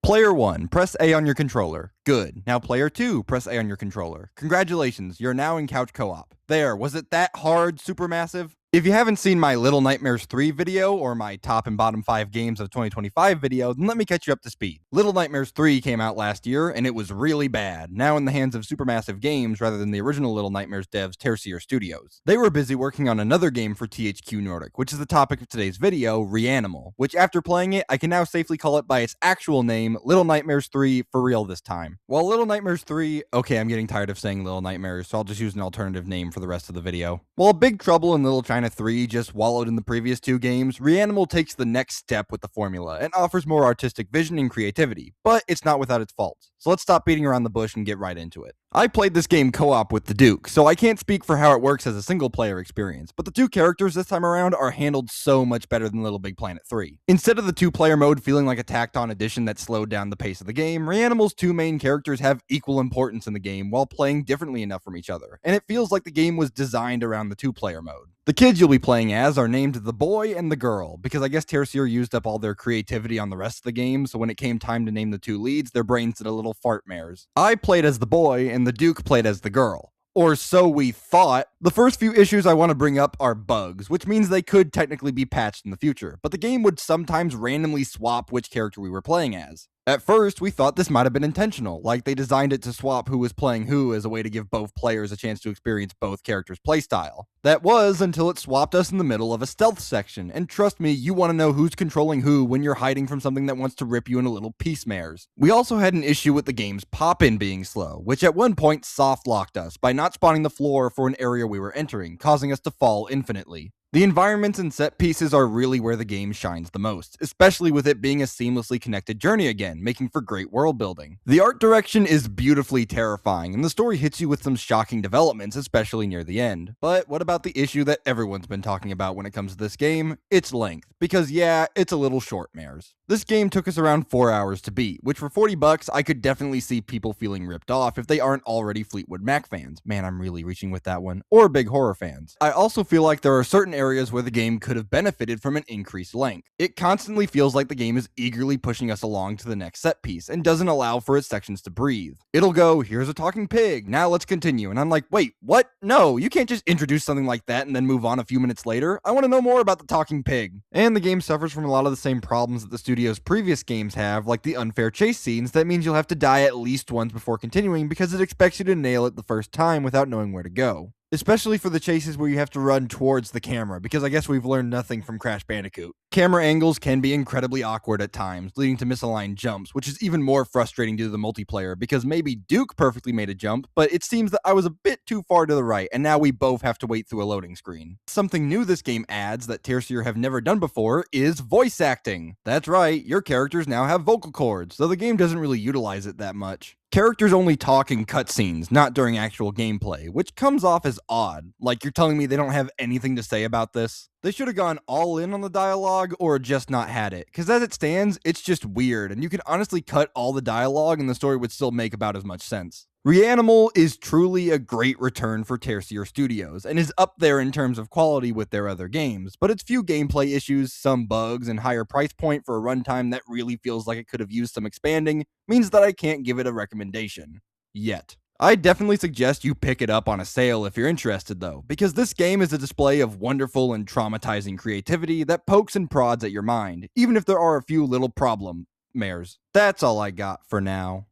Player 1, press A on your controller. Good. Now player 2, press A on your controller. Congratulations, you're now in couch co-op. There, was it that hard, supermassive? If you haven't seen my Little Nightmares 3 video or my top and bottom 5 games of 2025 video, then let me catch you up to speed. Little Nightmares 3 came out last year, and it was really bad, now in the hands of Supermassive Games rather than the original Little Nightmares devs Tertier Studios. They were busy working on another game for THQ Nordic, which is the topic of today's video, Reanimal, which after playing it, I can now safely call it by its actual name, Little Nightmares 3 for real this time. While Little Nightmares 3, okay, I'm getting tired of saying Little Nightmares, so I'll just use an alternative name for the rest of the video. While Big Trouble in Little China 3 just wallowed in the previous two games, Reanimal takes the next step with the formula and offers more artistic vision and creativity, but it's not without its faults. So let's stop beating around the bush and get right into it. I played this game co-op with the Duke, so I can't speak for how it works as a single-player experience, but the two characters this time around are handled so much better than Little Big Planet 3. Instead of the two-player mode feeling like a tacked-on addition that slowed down the pace of the game, Reanimal's two main characters have equal importance in the game while playing differently enough from each other, and it feels like the game was designed around the two-player mode. The kids you'll be playing as are named the boy and the girl, because I guess Tertier used up all their creativity on the rest of the game, so when it came time to name the two leads, their brains did a little fart mares. I played as the boy, and the Duke played as the girl. Or so we thought. The first few issues I want to bring up are bugs, which means they could technically be patched in the future, but the game would sometimes randomly swap which character we were playing as. At first, we thought this might have been intentional, like they designed it to swap who was playing who as a way to give both players a chance to experience both characters' playstyle. That was until it swapped us in the middle of a stealth section, and trust me, you want to know who's controlling who when you're hiding from something that wants to rip you into little piece mares. We also had an issue with the game's pop-in being slow, which at one point soft-locked us by not spawning the floor for an area we were entering, causing us to fall infinitely. The environments and set pieces are really where the game shines the most, especially with it being a seamlessly connected journey again, making for great world building. The art direction is beautifully terrifying, and the story hits you with some shocking developments, especially near the end. But what about the issue that everyone's been talking about when it comes to this game? Its length. Because yeah, it's a little short, mares. This game took us around 4 hours to beat, which for $40 I could definitely see people feeling ripped off if they aren't already Fleetwood Mac fans. Man, I'm really reaching with that one. Or big horror fans. I also feel like there are certain areas where the game could have benefited from an increased length. It constantly feels like the game is eagerly pushing us along to the next set piece and doesn't allow for its sections to breathe. It'll go, here's a talking pig, now let's continue, and I'm like, wait, what? No, you can't just introduce something like that and then move on a few minutes later. I want to know more about the talking pig. And the game suffers from a lot of the same problems that the studio's previous games have, like the unfair chase scenes that means you'll have to die at least once before continuing because it expects you to nail it the first time without knowing where to go. Especially for the chases where you have to run towards the camera, because I guess we've learned nothing from Crash Bandicoot. Camera angles can be incredibly awkward at times, leading to misaligned jumps, which is even more frustrating due to the multiplayer, because maybe Duke perfectly made a jump, but it seems that I was a bit too far to the right, and now we both have to wait through a loading screen. Something new this game adds that Tertier have never done before is voice acting. That's right, your characters now have vocal cords, though the game doesn't really utilize it that much. Characters only talk in cutscenes, not during actual gameplay, which comes off as odd. Like you're telling me they don't have anything to say about this? They should have gone all in on the dialogue or just not had it, because as it stands, it's just weird, and you could honestly cut all the dialogue and the story would still make about as much sense. Reanimal is truly a great return for Tertier Studios, and is up there in terms of quality with their other games, but its few gameplay issues, some bugs, and higher price point for a runtime that really feels like it could have used some expanding, means that I can't give it a recommendation. Yet. I definitely suggest you pick it up on a sale if you're interested though, because this game is a display of wonderful and traumatizing creativity that pokes and prods at your mind, even if there are a few little problem mares. That's all I got for now.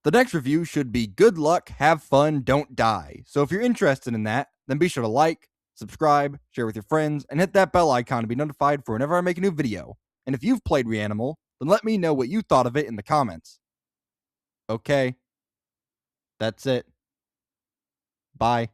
The next review should be good luck, have fun, don't die. So if you're interested in that, then be sure to like, subscribe, share with your friends, and hit that bell icon to be notified for whenever I make a new video. And if you've played Reanimal, then let me know what you thought of it in the comments. Okay. That's it. Bye.